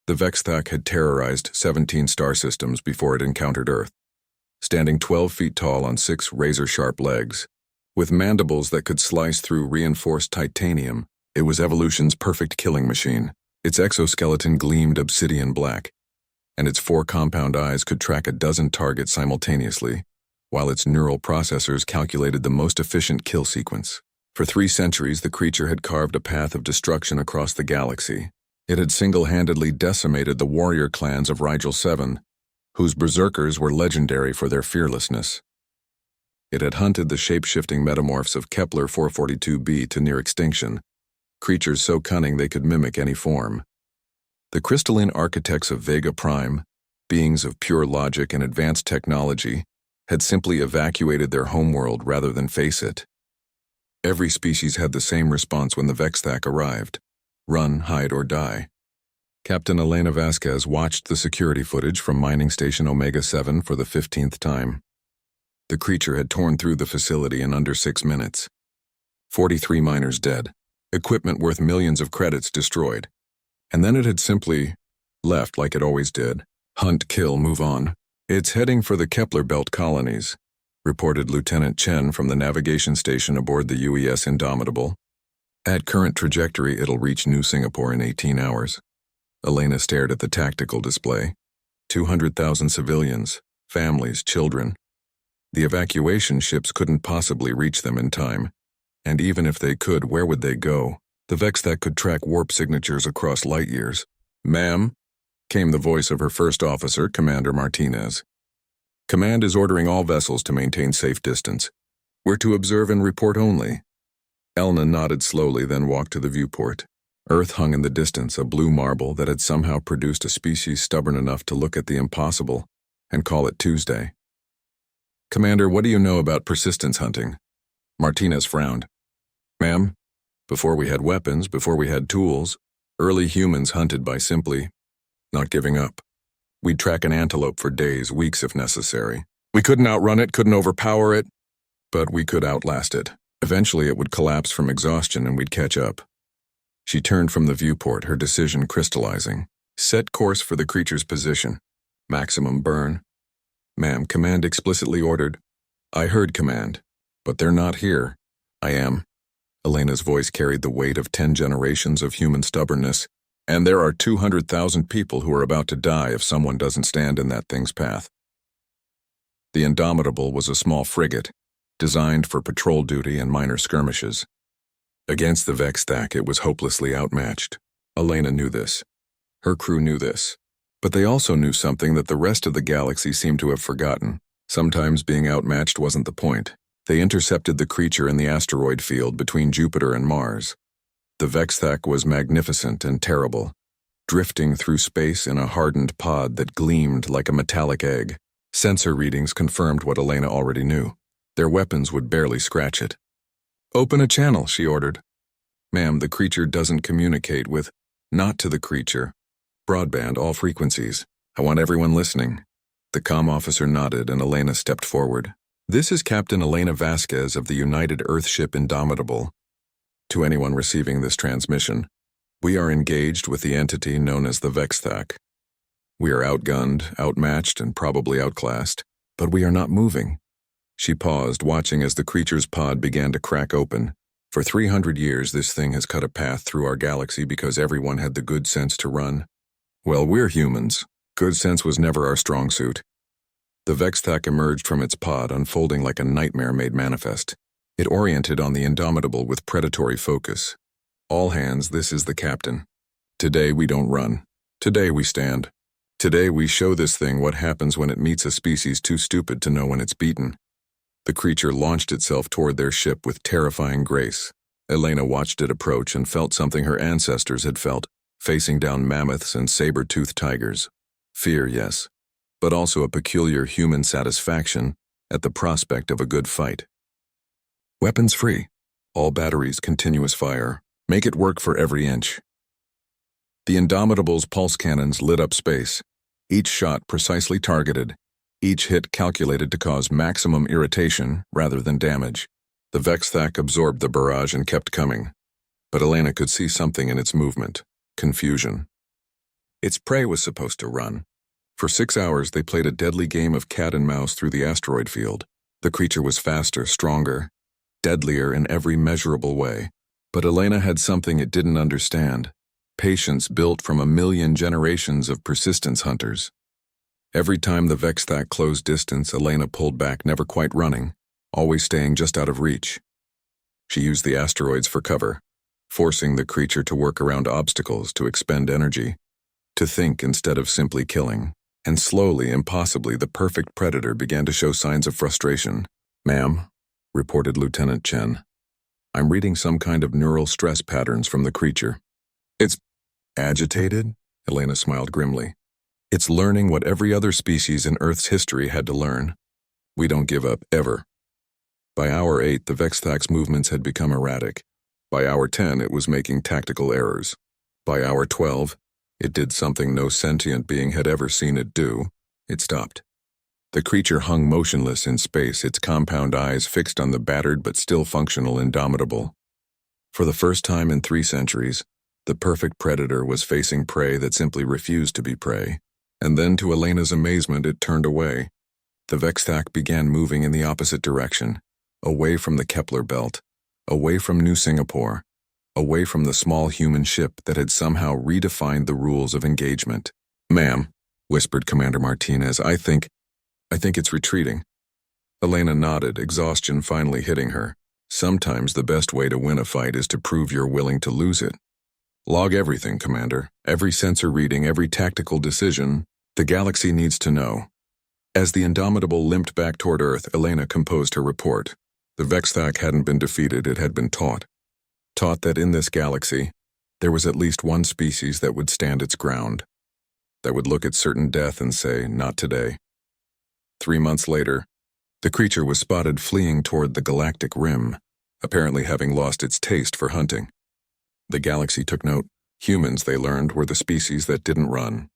The Vexthak had terrorized 17 star systems before it encountered Earth, standing 12 feet tall on 6 razor-sharp legs. With mandibles that could slice through reinforced titanium, it was evolution's perfect killing machine. Its exoskeleton gleamed obsidian black, and its 4 compound eyes could track a dozen targets simultaneously, while its neural processors calculated the most efficient kill sequence. For 3 centuries, the creature had carved a path of destruction across the galaxy. It had single-handedly decimated the warrior clans of Rigel 7, whose berserkers were legendary for their fearlessness. It had hunted the shape-shifting metamorphs of Kepler 442b to near extinction, creatures so cunning they could mimic any form. The crystalline architects of Vega Prime, beings of pure logic and advanced technology, had simply evacuated their homeworld rather than face it. Every species had the same response when the Vexthak arrived: run, hide, or die. Captain Elena Vasquez watched the security footage from Mining Station Omega-7 for the 15th time. The creature had torn through the facility in under 6 minutes. 43 miners dead, equipment worth millions of credits destroyed. And then it had simply left like it always did. Hunt, kill, move on. It's heading for the Kepler Belt colonies, reported Lieutenant Chen from the navigation station aboard the UES Indomitable. At current trajectory, it'll reach New Singapore in 18 hours. Elena stared at the tactical display. 200,000 civilians, families, children. The evacuation ships couldn't possibly reach them in time. And even if they could, where would they go? The Vexthak could track warp signatures across light years. "Ma'am," came the voice of her first officer, Commander Martinez. "Command is ordering all vessels to maintain safe distance. We're to observe and report only." Elna nodded slowly, then walked to the viewport. Earth hung in the distance, a blue marble that had somehow produced a species stubborn enough to look at the impossible and call it Tuesday. "Commander, what do you know about persistence hunting?" Martinez frowned. "Ma'am, before we had weapons, before we had tools, early humans hunted by simply not giving up. We'd track an antelope for days, weeks if necessary. We couldn't outrun it, couldn't overpower it, but we could outlast it. Eventually it would collapse from exhaustion and we'd catch up." She turned from the viewport, her decision crystallizing. "Set course for the creature's position. Maximum burn." "Ma'am, command explicitly ordered." "I heard command, but they're not here." "I am." Elena's voice carried the weight of 10 generations of human stubbornness. "And there are 200,000 people who are about to die if someone doesn't stand in that thing's path." The Indomitable was a small frigate, designed for patrol duty and minor skirmishes. Against the Vexthak, it was hopelessly outmatched. Elena knew this. Her crew knew this. But they also knew something that the rest of the galaxy seemed to have forgotten. Sometimes being outmatched wasn't the point. They intercepted the creature in the asteroid field between Jupiter and Mars. The Vexthak was magnificent and terrible, drifting through space in a hardened pod that gleamed like a metallic egg. Sensor readings confirmed what Elena already knew. Their weapons would barely scratch it. "Open a channel," she ordered. "Ma'am, the creature doesn't communicate with..." "Not to the creature. Broadband, all frequencies. I want everyone listening." The comm officer nodded and Elena stepped forward. "This is Captain Elena Vasquez of the United Earthship Indomitable. To anyone receiving this transmission, we are engaged with the entity known as the Vexthak. We are outgunned, outmatched, and probably outclassed, but we are not moving." She paused, watching as the creature's pod began to crack open. "For 300 years, this thing has cut a path through our galaxy because everyone had the good sense to run. Well, we're humans. Good sense was never our strong suit." The Vexthak emerged from its pod, unfolding like a nightmare made manifest. It oriented on the Indomitable with predatory focus. "All hands, this is the captain. Today we don't run. Today we stand. Today we show this thing what happens when it meets a species too stupid to know when it's beaten." The creature launched itself toward their ship with terrifying grace. Elena watched it approach and felt something her ancestors had felt, facing down mammoths and saber-toothed tigers. Fear, yes, but also a peculiar human satisfaction at the prospect of a good fight. "Weapons free. All batteries continuous fire. Make it work for every inch." The Indomitable's pulse cannons lit up space, each shot precisely targeted, each hit calculated to cause maximum irritation rather than damage. The Vexthak absorbed the barrage and kept coming, but Elena could see something in its movement: confusion. Its prey was supposed to run. For 6 hours, they played a deadly game of cat and mouse through the asteroid field. The creature was faster, stronger, deadlier in every measurable way. But Elena had something it didn't understand: patience built from 1,000,000 generations of persistence hunters. Every time the Vexthak closed distance, Elena pulled back, never quite running, always staying just out of reach. She used the asteroids for cover, forcing the creature to work around obstacles, to expend energy, to think instead of simply killing. And slowly, impossibly, the perfect predator began to show signs of frustration. "Ma'am," reported Lieutenant Chen, "I'm reading some kind of neural stress patterns from the creature." "It's agitated?" Elena smiled grimly. "It's learning what every other species in Earth's history had to learn. We don't give up, ever." By hour 8, the Vexthak's movements had become erratic. By hour 10, it was making tactical errors. By hour 12, it did something no sentient being had ever seen it do. It stopped. The creature hung motionless in space, its compound eyes fixed on the battered but still functional Indomitable. For the first time in 3 centuries, the perfect predator was facing prey that simply refused to be prey. And then, to Elena's amazement, it turned away. The Vexthak began moving in the opposite direction, away from the Kepler belt, away from New Singapore, away from the small human ship that had somehow redefined the rules of engagement. "Ma'am," whispered Commander Martinez, I think it's retreating." Elena nodded, exhaustion finally hitting her. Sometimes the best way to win a fight is to prove you're willing to lose it. "Log everything, Commander. Every sensor reading, every tactical decision. The galaxy needs to know." As the Indomitable limped back toward Earth, Elena composed her report. The Vexthak hadn't been defeated, it had been taught. Taught that in this galaxy, there was at least one species that would stand its ground, that would look at certain death and say, "Not today." 3 months later, the creature was spotted fleeing toward the galactic rim, apparently having lost its taste for hunting. The galaxy took note. Humans, they learned, were the species that didn't run.